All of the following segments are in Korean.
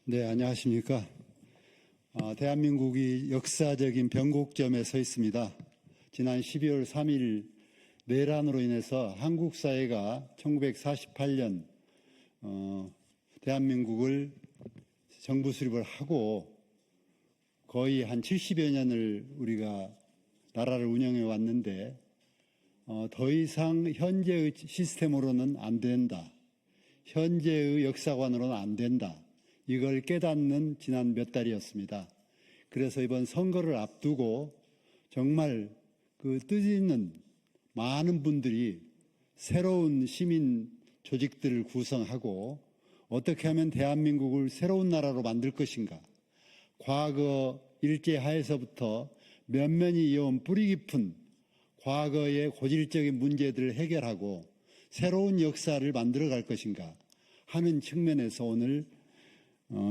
네, 안녕하십니까. 대한민국이 역사적인 변곡점에 서 있습니다. 지난 12월 3일 내란으로 인해서 한국 사회가 1948년 대한민국을 정부 수립을 하고 거의 한 70여 년을 우리가 나라를 운영해 왔는데 더 이상 현재의 시스템으로는 안 된다. 현재의 역사관으로는 안 된다. 이걸 깨닫는 지난 몇 달이었습니다. 그래서 이번 선거를 앞두고 정말 그 뜻있는 많은 분들이 새로운 시민 조직들을 구성하고 어떻게 하면 대한민국을 새로운 나라로 만들 것인가. 과거 일제 하에서부터 면면이 이어온 뿌리 깊은 과거의 고질적인 문제들을 해결하고 새로운 역사를 만들어 갈 것인가 하는 측면에서 오늘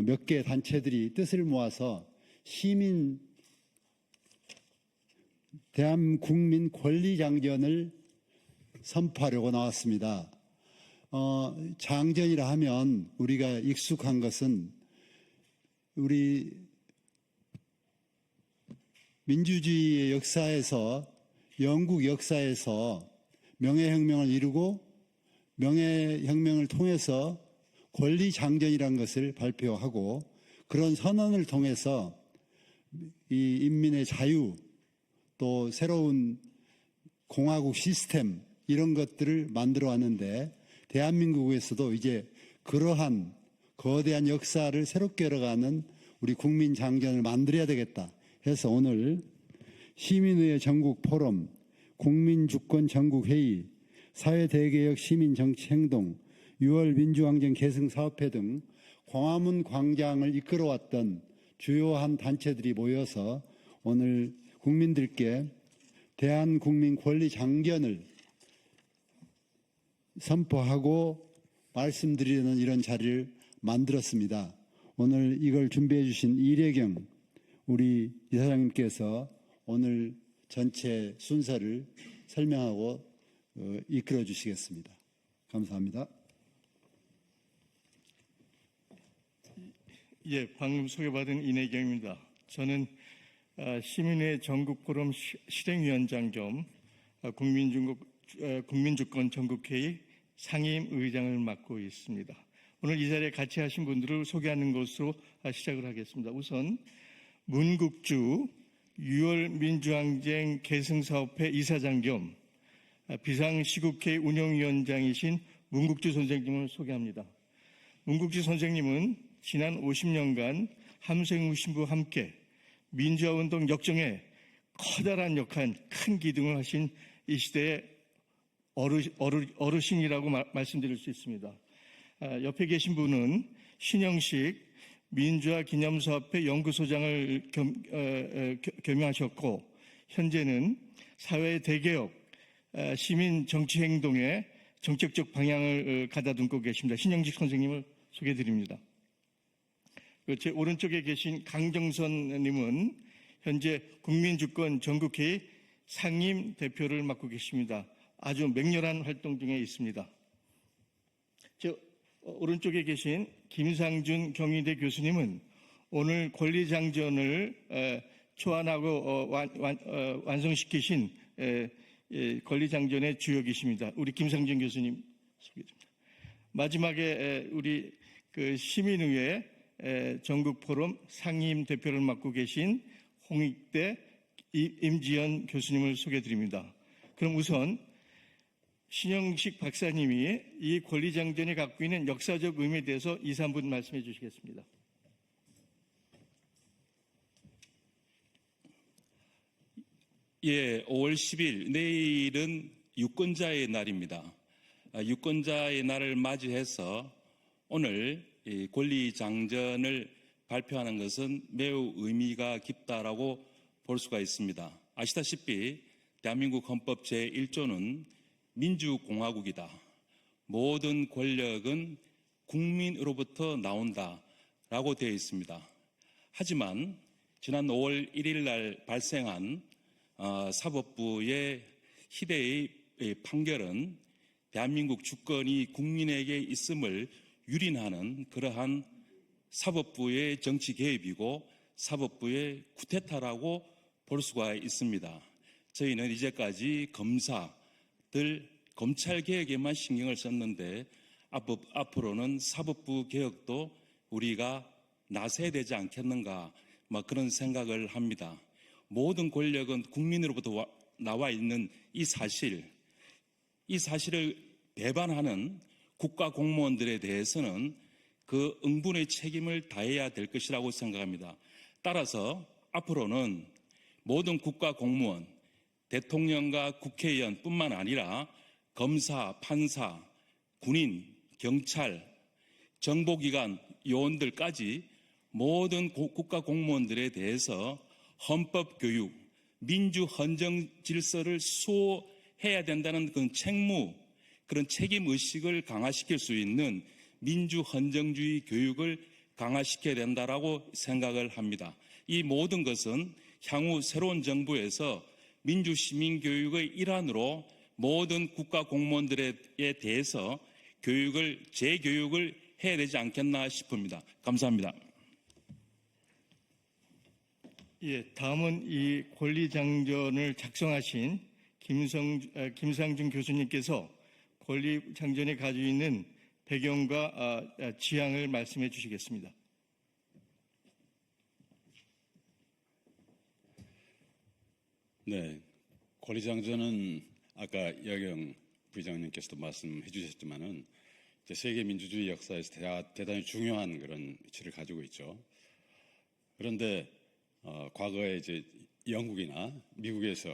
몇 개의 단체들이 뜻을 모아서 대한국민 권리장전을 선포하려고 나왔습니다. 장전이라 하면 우리가 익숙한 것은 우리 민주주의의 역사에서 영국 역사에서 명예혁명을 이루고 명예혁명을 통해서 권리장전이라는 것을 발표하고 그런 선언을 통해서 이 인민의 자유 또 새로운 공화국 시스템 이런 것들을 만들어 왔는데 대한민국에서도 이제 그러한 거대한 역사를 새롭게 열어가는 우리 국민장전을 만들어야 되겠다 해서 오늘 시민의회 전국 포럼, 국민주권 전국회의, 사회대개혁 시민정치행동, 6월 민주항쟁 계승사업회 등 광화문 광장을 이끌어왔던 주요한 단체들이 모여서 오늘 국민들께 대한국민 권리장전을 선포하고 말씀드리는 이런 자리를 만들었습니다. 오늘 이걸 준비해 주신 이래경 우리 이사장님께서 오늘 전체 순서를 설명하고 이끌어 주시겠습니다. 감사합니다. 예, 방금 소개받은 이내경입니다. 저는 시민회 전국포럼 실행위원장 겸 국민주권 전국회의 상임의장을 맡고 있습니다. 오늘 이 자리에 같이 하신 분들을 소개하는 것으로 시작을 하겠습니다. 우선 문국주 6월 민주항쟁 계승사업회 이사장 겸 비상시국회의 운영위원장이신 문국주 선생님을 소개합니다. 문국주 선생님은 지난 50년간 함생우 신부와 함께 민주화운동 역정에 커다란 역할, 큰 기둥을 하신 이 시대의 어르신이라고 말씀드릴 수 있습니다. 옆에 계신 분은 신영식 민주화 기념사업회 연구소장을 겸임하셨고 현재는 사회대개혁 시민 정치행동의 정책적 방향을 가다듬고 계십니다. 신영식 선생님을 소개해드립니다. 제 오른쪽에 계신 강정선 님은 현재 국민주권 전국회의 상임 대표를 맡고 계십니다. 아주 맹렬한 활동 중에 있습니다. 제 오른쪽에 계신 김상준 경희대 교수님은 오늘 권리장전을 초안하고 완성시키신 권리장전의 주역이십니다. 우리 김상준 교수님 소개드립니다. 마지막에 우리 시민의회 전국포럼 상임 대표를 맡고 계신 홍익대 임지연 교수님을 소개드립니다. 그럼 우선 신영식 박사님이 이 권리장전이 갖고 있는 역사적 의미에 대해서 2, 3분 말씀해 주시겠습니다. 예, 5월 10일 내일은 유권자의 날입니다. 유권자의 날을 맞이해서 오늘 권리장전을 발표하는 것은 매우 의미가 깊다라고 볼 수가 있습니다. 아시다시피 대한민국 헌법 제1조는 민주공화국이다. 모든 권력은 국민으로부터 나온다라고 되어 있습니다. 하지만 지난 5월 1일 날 발생한 사법부의 희대의 판결은 대한민국 주권이 국민에게 있음을 유린하는 그러한 사법부의 정치 개입이고 사법부의 쿠데타라고 볼 수가 있습니다. 저희는 이제까지 검사들, 검찰 개혁에만 신경을 썼는데 앞으로는 사법부 개혁도 우리가 나서야 되지 않겠는가, 그런 생각을 합니다. 모든 권력은 국민으로부터 나와 있는 이 사실을 배반하는 국가 공무원들에 대해서는 그 응분의 책임을 다해야 될 것이라고 생각합니다. 따라서 앞으로는 모든 국가 공무원, 대통령과 국회의원뿐만 아니라 검사, 판사, 군인, 경찰, 정보기관 요원들까지 모든 국가 공무원들에 대해서 헌법교육, 민주헌정 질서를 수호해야 된다는 그런 책무, 그런 책임의식을 강화시킬 수 있는 민주헌정주의 교육을 강화시켜야 된다라고 생각을 합니다. 이 모든 것은 향후 새로운 정부에서 민주시민교육의 일환으로 모든 국가 공무원들에 대해서 재교육을 해야 되지 않겠나 싶습니다. 감사합니다. 예, 다음은 이 권리장전을 작성하신 김상중 교수님께서 권리장전이 가지고 있는 배경과 지향을 말씀해 주시겠습니다. 네, 권리장전은 아까 이하경 부의장님께서도 말씀해 주셨지만은 세계 민주주의 역사에서 대단히 중요한 그런 위치를 가지고 있죠. 그런데 과거에 이제 영국이나 미국에서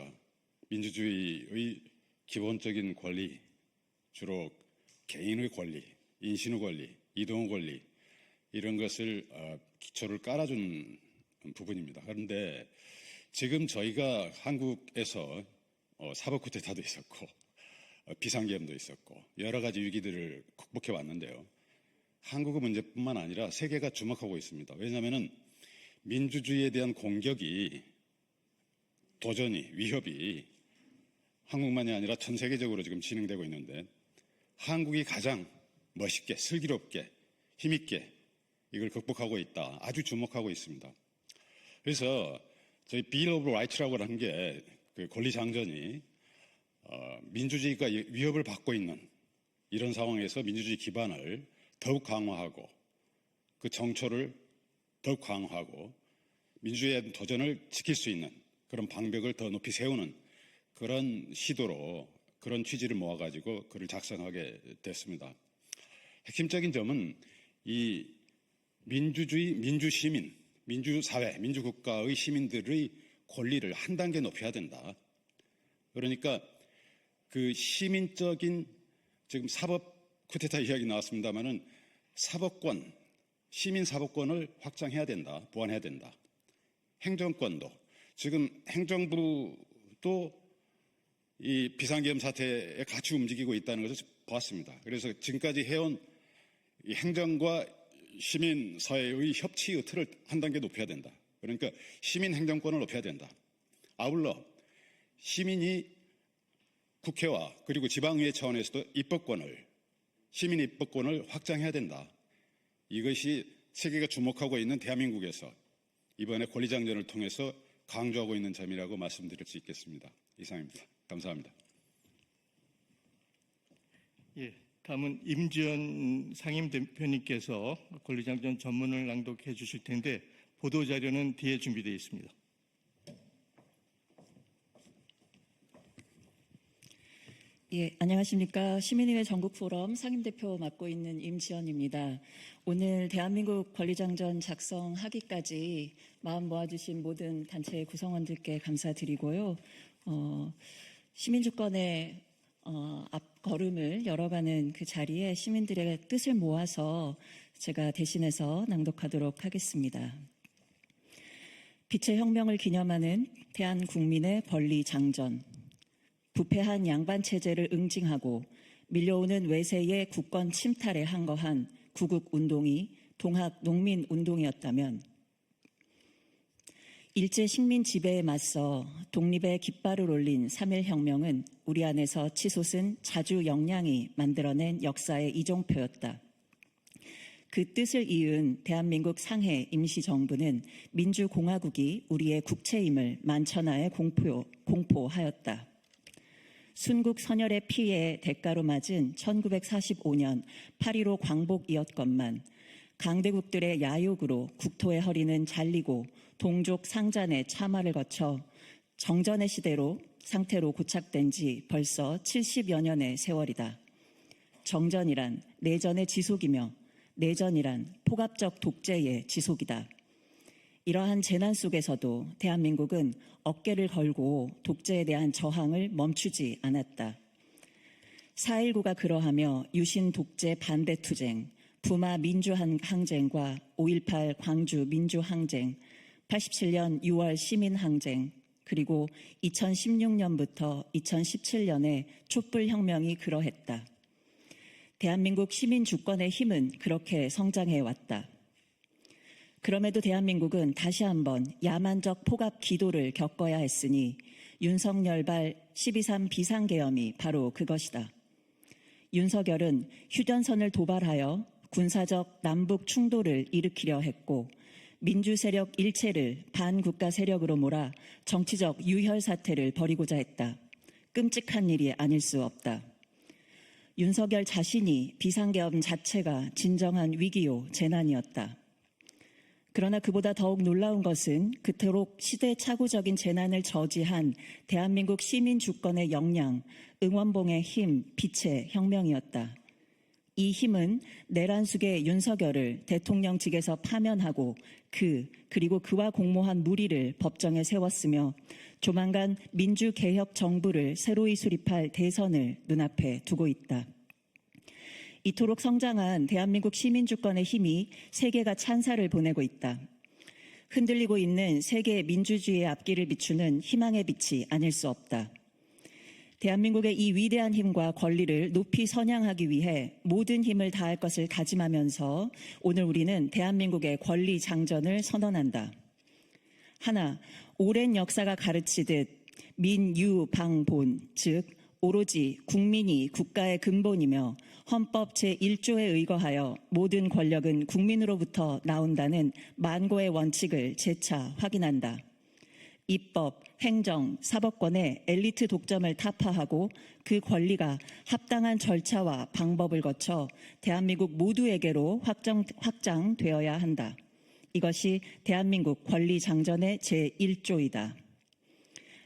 민주주의의 기본적인 권리, 주로 개인의 권리, 인신의 권리, 이동의 권리, 이런 것을 기초를 깔아준 부분입니다. 그런데 지금 저희가 한국에서 사법 쿠데타도 있었고 비상계엄도 있었고 여러 가지 위기들을 극복해 왔는데요. 한국의 문제뿐만 아니라 세계가 주목하고 있습니다. 왜냐하면 민주주의에 대한 공격이, 도전이, 위협이 한국만이 아니라 전 세계적으로 지금 진행되고 있는데 한국이 가장 멋있게, 슬기롭게, 힘있게 이걸 극복하고 있다. 아주 주목하고 있습니다. 그래서 저희 Bill of Rights라고 하는 게 그 권리장전이 민주주의가 위협을 받고 있는 이런 상황에서 민주주의 기반을 더욱 강화하고 그 정초를 더욱 강화하고 민주주의의 도전을 지킬 수 있는 그런 방벽을 더 높이 세우는 그런 시도로 그런 취지를 모아가지고 글을 작성하게 됐습니다. 핵심적인 점은 이 민주주의, 민주시민, 민주사회, 민주국가의 시민들의 권리를 한 단계 높여야 된다. 그러니까 그 시민적인, 지금 사법 쿠데타 이야기 나왔습니다마는 사법권, 시민 사법권을 확장해야 된다, 보완해야 된다. 행정권도, 지금 행정부도 이 비상계엄 사태에 같이 움직이고 있다는 것을 보았습니다. 그래서 지금까지 해온 이 행정과 시민 사회의 협치의 틀을 한 단계 높여야 된다. 그러니까 시민 행정권을 높여야 된다. 아울러 시민이 국회와 그리고 지방의회 차원에서도 시민 입법권을 확장해야 된다. 이것이 세계가 주목하고 있는 대한민국에서 이번에 권리장전을 통해서 강조하고 있는 점이라고 말씀드릴 수 있겠습니다. 이상입니다. 감사합니다. 예, 다음은 임지연 상임대표님께서 권리장전 전문을 낭독해 주실 텐데 보도자료는 뒤에 준비되어 있습니다. 예, 안녕하십니까. 시민의회 전국포럼 상임대표 맡고 있는 임지연입니다. 오늘 대한민국 권리장전 작성하기까지 마음 모아주신 모든 단체 구성원들께 감사드리고요. 시민주권의 앞걸음을 열어가는 그 자리에 시민들의 뜻을 모아서 제가 대신해서 낭독하도록 하겠습니다. 빛의 혁명을 기념하는 대한국민의 권리장전. 부패한 양반체제를 응징하고 밀려오는 외세의 국권 침탈에 항거한 구국운동이 동학농민운동이었다면 일제 식민 지배에 맞서 독립의 깃발을 올린 3.1혁명은 우리 안에서 치솟은 자주 역량이 만들어낸 역사의 이종표였다. 그 뜻을 이은 대한민국 상해 임시정부는 민주공화국이 우리의 국채임을 만천하에 공포하였다. 순국 선열의 피해의 대가로 맞은 1945년 8.15 광복이었건만 강대국들의 야욕으로 국토의 허리는 잘리고 동족 상잔의 참화를 거쳐 정전의 상태로 고착된 지 벌써 70여 년의 세월이다. 정전이란 내전의 지속이며 내전이란 포갑적 독재의 지속이다. 이러한 재난 속에서도 대한민국은 어깨를 걸고 독재에 대한 저항을 멈추지 않았다. 4.19가 그러하며 유신 독재 반대 투쟁, 부마 민주항쟁과 5.18 광주 민주항쟁, 87년 6월 시민항쟁, 그리고 2016년부터 2017년의 촛불혁명이 그러했다. 대한민국 시민 주권의 힘은 그렇게 성장해 왔다. 그럼에도 대한민국은 다시 한번 야만적 포갑 기도를 겪어야 했으니 윤석열발 12.3 비상계엄이 바로 그것이다. 윤석열은 휴전선을 도발하여 군사적 남북 충돌을 일으키려 했고 민주 세력 일체를 반국가 세력으로 몰아 정치적 유혈 사태를 벌이고자 했다. 끔찍한 일이 아닐 수 없다. 윤석열 자신이 비상계엄 자체가 진정한 위기요 재난이었다. 그러나 그보다 더욱 놀라운 것은 그토록 시대착오적인 재난을 저지한 대한민국 시민 주권의 역량, 응원봉의 힘, 빛의 혁명이었다. 이 힘은 내란 속의 윤석열을 대통령직에서 파면하고 그리고 그와 공모한 무리를 법정에 세웠으며 조만간 민주개혁 정부를 새로이 수립할 대선을 눈앞에 두고 있다. 이토록 성장한 대한민국 시민주권의 힘이 세계가 찬사를 보내고 있다. 흔들리고 있는 세계 민주주의의 앞길을 비추는 희망의 빛이 아닐 수 없다. 대한민국의 이 위대한 힘과 권리를 높이 선양하기 위해 모든 힘을 다할 것을 다짐하면서 오늘 우리는 대한민국의 권리 장전을 선언한다. 하나, 오랜 역사가 가르치듯 민유방본, 즉 오로지 국민이 국가의 근본이며 헌법 제1조에 의거하여 모든 권력은 국민으로부터 나온다는 만고의 원칙을 재차 확인한다. 입법, 행정, 사법권의 엘리트 독점을 타파하고 그 권리가 합당한 절차와 방법을 거쳐 대한민국 모두에게로 확장되어야 한다. 이것이 대한민국 권리 장전의 제1조이다.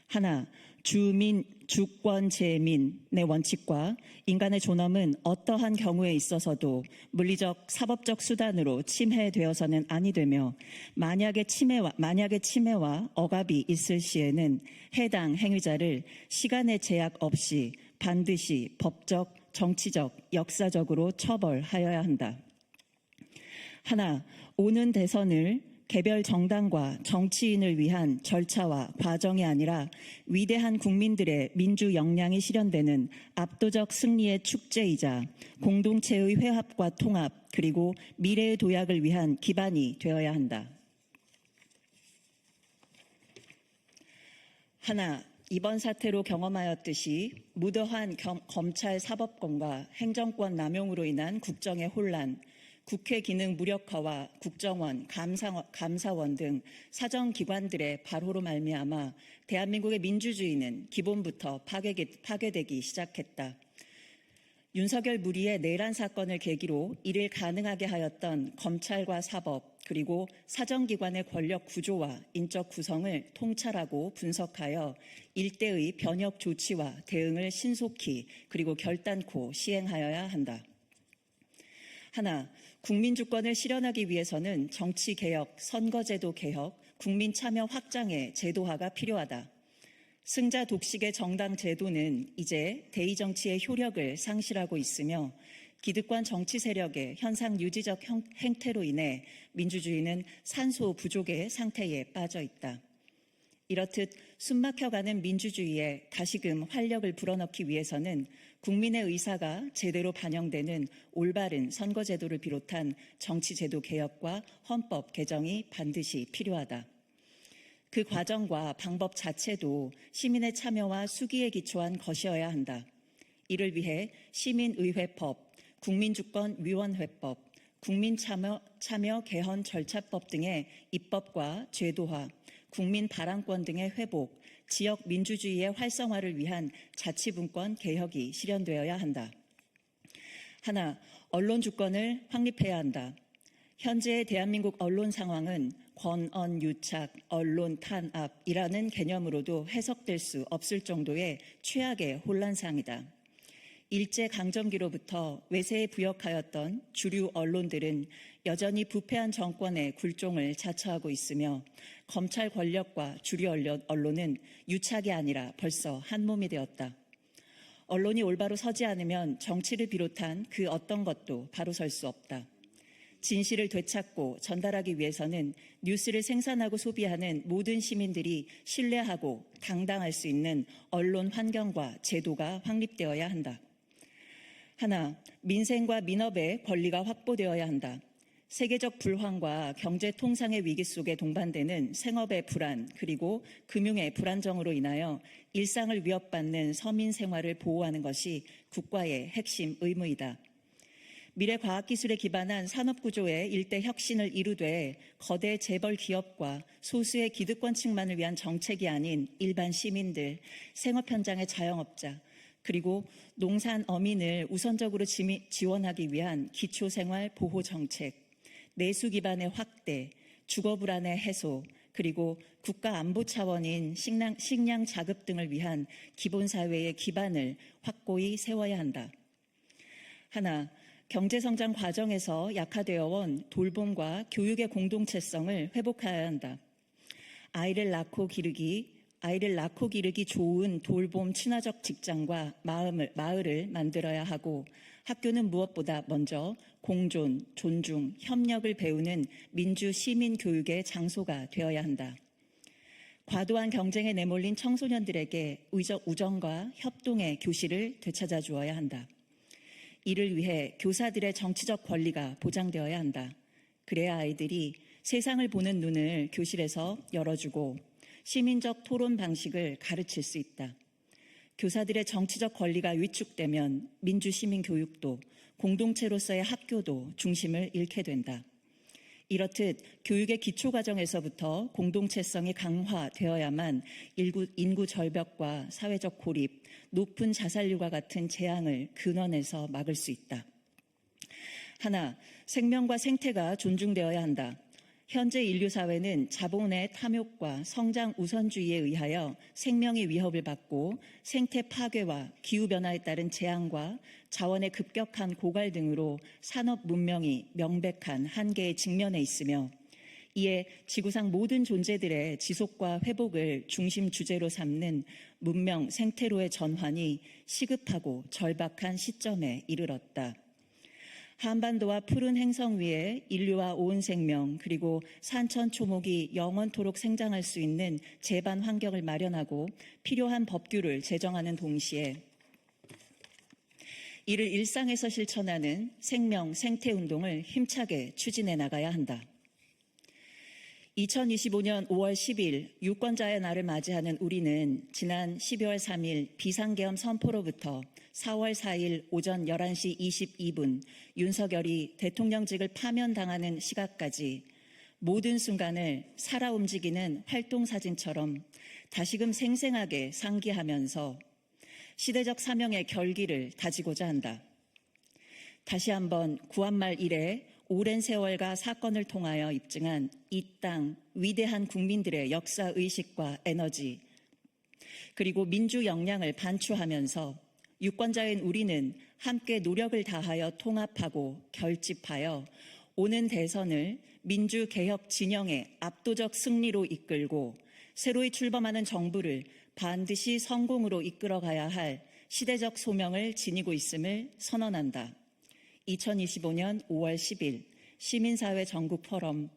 하나, 주민, 주권, 재민의 원칙과 인간의 존엄은 어떠한 경우에 있어서도 물리적, 사법적 수단으로 침해되어서는 아니 되며 만약의 침해와 억압이 있을 시에는 해당 행위자를 시간의 제약 없이 반드시 법적, 정치적, 역사적으로 처벌하여야 한다. 하나, 오는 대선을 개별 정당과 정치인을 위한 절차와 과정이 아니라 위대한 국민들의 민주 역량이 실현되는 압도적 승리의 축제이자 공동체의 회합과 통합 그리고 미래의 도약을 위한 기반이 되어야 한다. 하나, 이번 사태로 경험하였듯이 무도한 검찰 사법권과 행정권 남용으로 인한 국정의 혼란, 국회 기능 무력화와 국정원, 감사원 등 사정기관들의 발호로 말미암아 대한민국의 민주주의는 기본부터 파괴되기 시작했다. 윤석열 무리의 내란 사건을 계기로 이를 가능하게 하였던 검찰과 사법 그리고 사정기관의 권력 구조와 인적 구성을 통찰하고 분석하여 일대의 변혁 조치와 대응을 신속히 그리고 결단코 시행하여야 한다. 하나, 국민주권을 실현하기 위해서는 정치개혁, 선거제도 개혁, 국민참여 확장의 제도화가 필요하다. 승자 독식의 정당 제도는 이제 대의정치의 효력을 상실하고 있으며 기득권 정치 세력의 현상 유지적 행태로 인해 민주주의는 산소 부족의 상태에 빠져 있다. 이렇듯 숨막혀가는 민주주의에 다시금 활력을 불어넣기 위해서는 국민의 의사가 제대로 반영되는 올바른 선거제도를 비롯한 정치제도 개혁과 헌법 개정이 반드시 필요하다. 그 과정과 방법 자체도 시민의 참여와 수기에 기초한 것이어야 한다. 이를 위해 시민의회법, 국민주권위원회법, 국민 참여 개헌 절차법 등의 입법과 제도화, 국민 발언권 등의 회복, 지역 민주주의의 활성화를 위한 자치분권 개혁이 실현되어야 한다. 하나, 언론 주권을 확립해야 한다. 현재의 대한민국 언론 상황은 권언 유착, 언론 탄압이라는 개념으로도 해석될 수 없을 정도의 최악의 혼란상이다. 일제강점기로부터 외세에 부역하였던 주류 언론들은 여전히 부패한 정권의 굴종을 자처하고 있으며 검찰 권력과 주류 언론은 유착이 아니라 벌써 한 몸이 되었다. 언론이 올바로 서지 않으면 정치를 비롯한 그 어떤 것도 바로 설 수 없다. 진실을 되찾고 전달하기 위해서는 뉴스를 생산하고 소비하는 모든 시민들이 신뢰하고 당당할 수 있는 언론 환경과 제도가 확립되어야 한다. 하나, 민생과 민업의 권리가 확보되어야 한다. 세계적 불황과 경제 통상의 위기 속에 동반되는 생업의 불안 그리고 금융의 불안정으로 인하여 일상을 위협받는 서민 생활을 보호하는 것이 국가의 핵심 의무이다. 미래 과학기술에 기반한 산업구조의 일대 혁신을 이루되 거대 재벌 기업과 소수의 기득권층만을 위한 정책이 아닌 일반 시민들, 생업 현장의 자영업자, 그리고 농산 어민을 우선적으로 지원하기 위한 기초생활 보호 정책, 내수 기반의 확대, 주거 불안의 해소, 그리고 국가 안보 차원인 식량 자급 등을 위한 기본사회의 기반을 확고히 세워야 한다. 하나, 경제성장 과정에서 약화되어 온 돌봄과 교육의 공동체성을 회복해야 한다. 아이를 낳고 기르기 좋은 돌봄 친화적 직장과 마을을 만들어야 하고 학교는 무엇보다 먼저 공존, 존중, 협력을 배우는 민주 시민 교육의 장소가 되어야 한다. 과도한 경쟁에 내몰린 청소년들에게 우정과 협동의 교실을 되찾아 주어야 한다. 이를 위해 교사들의 정치적 권리가 보장되어야 한다. 그래야 아이들이 세상을 보는 눈을 교실에서 열어주고 시민적 토론 방식을 가르칠 수 있다. 교사들의 정치적 권리가 위축되면 민주시민 교육도 공동체로서의 학교도 중심을 잃게 된다. 이렇듯 교육의 기초과정에서부터 공동체성이 강화되어야만 인구 절벽과 사회적 고립, 높은 자살률과 같은 재앙을 근원에서 막을 수 있다. 하나, 생명과 생태가 존중되어야 한다. 현재 인류 사회는 자본의 탐욕과 성장 우선주의에 의하여 생명의 위협을 받고 생태 파괴와 기후변화에 따른 재앙과 자원의 급격한 고갈 등으로 산업 문명이 명백한 한계에 직면해 있으며 이에 지구상 모든 존재들의 지속과 회복을 중심 주제로 삼는 문명 생태로의 전환이 시급하고 절박한 시점에 이르렀다. 한반도와 푸른 행성 위에 인류와 온 생명 그리고 산천초목이 영원토록 생장할 수 있는 제반 환경을 마련하고 필요한 법규를 제정하는 동시에 이를 일상에서 실천하는 생명 생태운동을 힘차게 추진해 나가야 한다. 2025년 5월 10일 유권자의 날을 맞이하는 우리는 지난 12월 3일 비상계엄 선포로부터 4월 4일 오전 11시 22분 윤석열이 대통령직을 파면당하는 시각까지 모든 순간을 살아 움직이는 활동사진처럼 다시금 생생하게 상기하면서 시대적 사명의 결기를 다지고자 한다. 다시 한번 구한말 이래 오랜 세월과 사건을 통하여 입증한 이 땅 위대한 국민들의 역사의식과 에너지 그리고 민주 역량을 반추하면서 유권자인 우리는 함께 노력을 다하여 통합하고 결집하여 오는 대선을 민주개혁 진영의 압도적 승리로 이끌고 새로이 출범하는 정부를 반드시 성공으로 이끌어가야 할 시대적 소명을 지니고 있음을 선언한다. 2025년 5월 10일 시민사회 전국포럼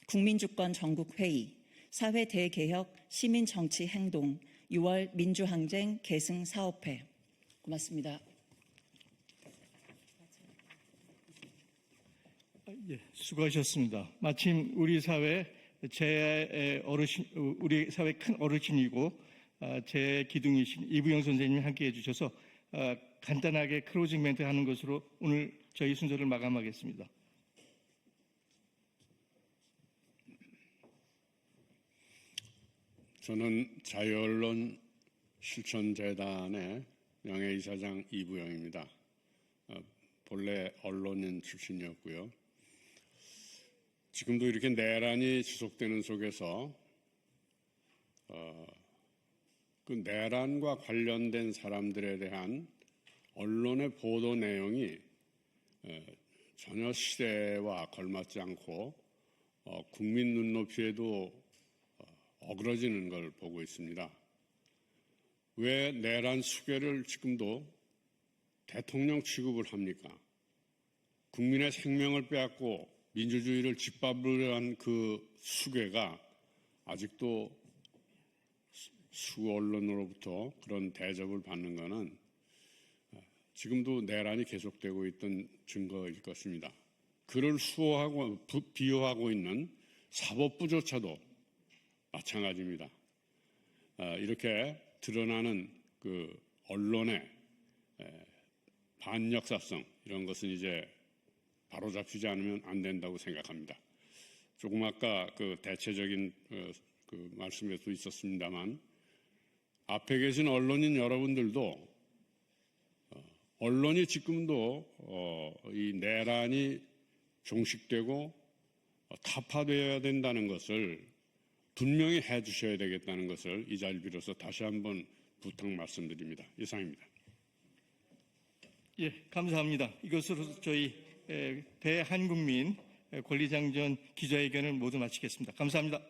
국민주권 전국회의 사회 대개혁 시민정치행동 6월 민주항쟁 계승 사업회 고맙습니다. 예, 수고하셨습니다. 마침 우리 사회 큰 어르신이고 제 기둥이신 이부영 선생님이 함께해 주셔서 간단하게 클로징 멘트 하는 것으로 오늘 저희 순서를 마감하겠습니다. 저는 자유언론 실천재단의 명예이사장 이부영입니다. 본래 언론인 출신이었고요. 지금도 이렇게 내란이 지속되는 속에서 그 내란과 관련된 사람들에 대한 언론의 보도 내용이 전혀 시대와 걸맞지 않고 국민 눈높이에도 어그러지는 걸 보고 있습니다. 왜 내란 수괴를 지금도 대통령 취급을 합니까? 국민의 생명을 빼앗고 민주주의를 짓밟으려 한 그 수괴가 아직도 수 언론으로부터 그런 대접을 받는 것은 지금도 내란이 계속되고 있던 증거일 것입니다. 그를 수호하고 비호하고 있는 사법부조차도 마찬가지입니다. 이렇게 드러나는 그 언론의 반역사성 이런 것은 이제 바로잡히지 않으면 안 된다고 생각합니다. 조금 아까 그 대체적인 그 말씀에도 있었습니다만 앞에 계신 언론인 여러분들도 언론이 지금도 이 내란이 종식되고 타파되어야 된다는 것을 분명히 해주셔야 되겠다는 것을 이 자리를 빌어서 다시 한번 부탁 말씀드립니다. 이상입니다. 예, 감사합니다. 이것으로 저희 대한국민 권리장전 기자회견을 모두 마치겠습니다. 감사합니다.